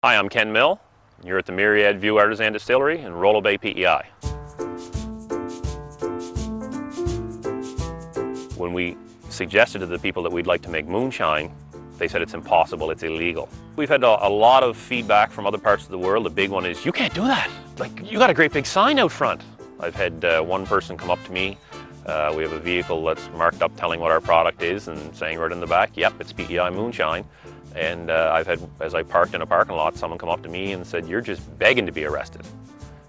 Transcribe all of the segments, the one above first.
Hi, I'm Ken Mill. You're at the Myriad View Artisan Distillery in Rollo Bay, PEI. When we suggested to the people that we'd like to make moonshine, they said it's impossible, it's illegal. We've had a lot of feedback from other parts of the world. The big one is, you can't do that. Like, you got a great big sign out front. I've had one person come up to me. We have a vehicle that's marked up telling what our product is and saying right in the back, yep, it's PEI moonshine. And I've had, as I parked in a parking lot, someone come up to me and said, you're just begging to be arrested.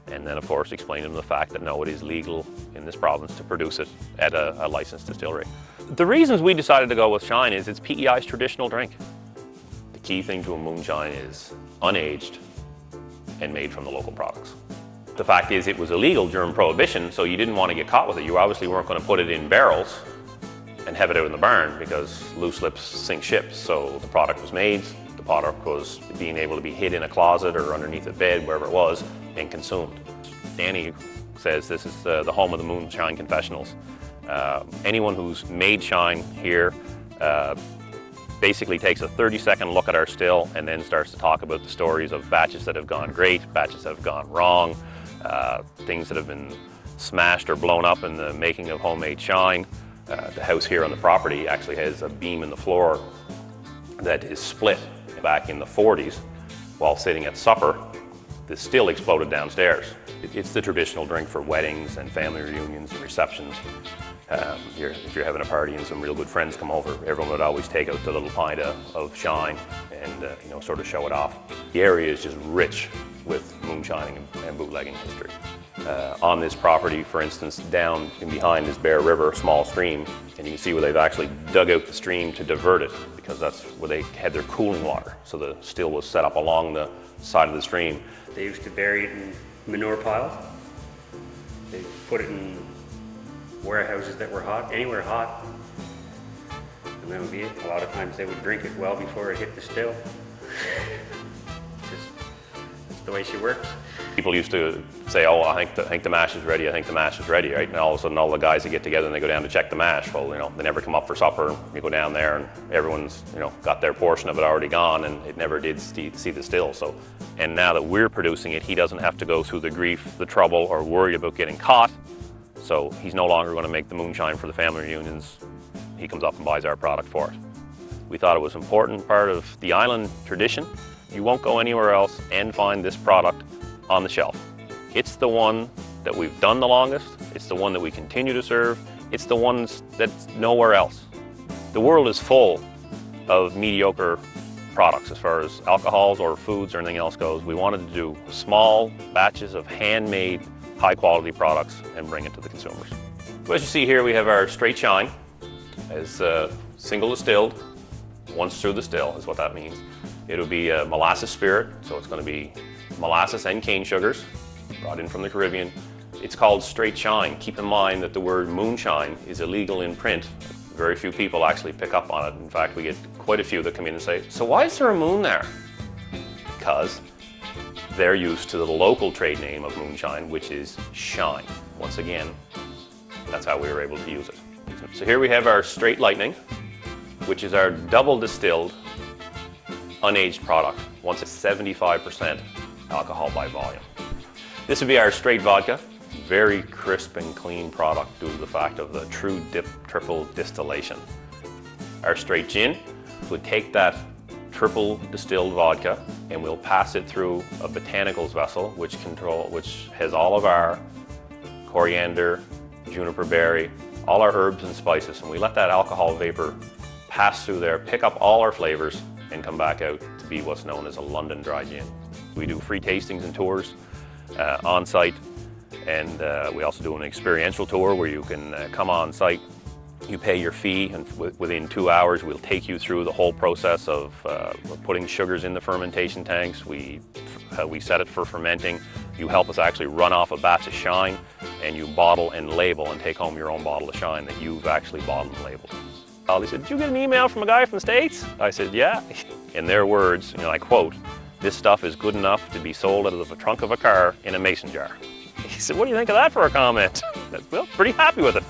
And then, of course, explain to them the fact that no, it is legal in this province to produce it at a licensed distillery. The reasons we decided to go with Shine is it's PEI's traditional drink. The key thing to a moonshine is unaged and made from the local products. The fact is it was illegal during Prohibition, so you didn't want to get caught with it. You obviously weren't going to put it in barrels and have it out in the barn because loose lips sink ships. So the product was made, the product was being able to be hid in a closet or underneath a bed, wherever it was, and consumed. Danny says this is the home of the moonshine confessionals. Anyone who's made shine here basically takes a 30-second look at our still and then starts to talk about the stories of batches that have gone great, batches that have gone wrong, things that have been smashed or blown up in the making of homemade shine. The house here on the property actually has a beam in the floor that is split. Back in the 40s, while sitting at supper, the still exploded downstairs. It's the traditional drink for weddings and family reunions and receptions. If you're having a party and some real good friends come over, everyone would always take out the little pint of shine and sort of show it off. The area is just rich with moonshining and bootlegging history. On this property, for instance, down in behind is Bear River, a small stream, and you can see where they've actually dug out the stream to divert it because that's where they had their cooling water. So the still was set up along the side of the stream. They used to bury it in manure piles. They put it in warehouses that were hot, anywhere hot, and that would be it. A lot of times they would drink it well before it hit the still. That's the way she works. People used to say, oh, I think the mash is ready, I think the mash is ready, right? And all of a sudden all the guys that get together and they go down to check the mash. Well, they never come up for supper. You go down there and everyone's, got their portion of it already gone and it never did see the still. So, and now that we're producing it, he doesn't have to go through the grief, the trouble, or worry about getting caught. So he's no longer going to make the moonshine for the family reunions. He comes up and buys our product for it. We thought it was an important part of the island tradition. You won't go anywhere else and find this product on the shelf. It's the one that we've done the longest. It's the one that we continue to serve. It's the ones that's nowhere else. The world is full of mediocre products as far as alcohols or foods or anything else goes. We wanted to do small batches of handmade, high-quality products and bring it to the consumers. So as you see here, we have our Strait Shine as single distilled, once through the still is what that means. It'll be a molasses spirit, so it's going to be molasses and cane sugars brought in from the Caribbean. It's called Strait Shine. Keep in mind that the word moonshine is illegal in print. Very few people actually pick up on it. In fact, we get quite a few that come in and say, so why is there a moon there? Because they're used to the local trade name of moonshine, which is shine. Once again, that's how we were able to use it. So here we have our Straight Lightning, which is our double distilled, unaged product. Once it's 75% alcohol by volume. This would be our straight vodka. Very crisp and clean product due to the fact of the true triple distillation. Our straight gin would take that triple distilled vodka and we'll pass it through a botanicals vessel which has all of our coriander, juniper berry, all our herbs and spices, and we let that alcohol vapor pass through there, pick up all our flavors and come back out to be what's known as a London dry gin. We do free tastings and tours on site, and we also do an experiential tour where you can come on site, you pay your fee, and within 2 hours we'll take you through the whole process of putting sugars in the fermentation tanks. We set it for fermenting. You help us actually run off a batch of shine, and you bottle and label and take home your own bottle of shine that you've actually bottled and labeled. He said, did you get an email from a guy from the States? I said, yeah. In their words, I quote, this stuff is good enough to be sold out of the trunk of a car in a mason jar. He said, what do you think of that for a comment? I said, well, pretty happy with it.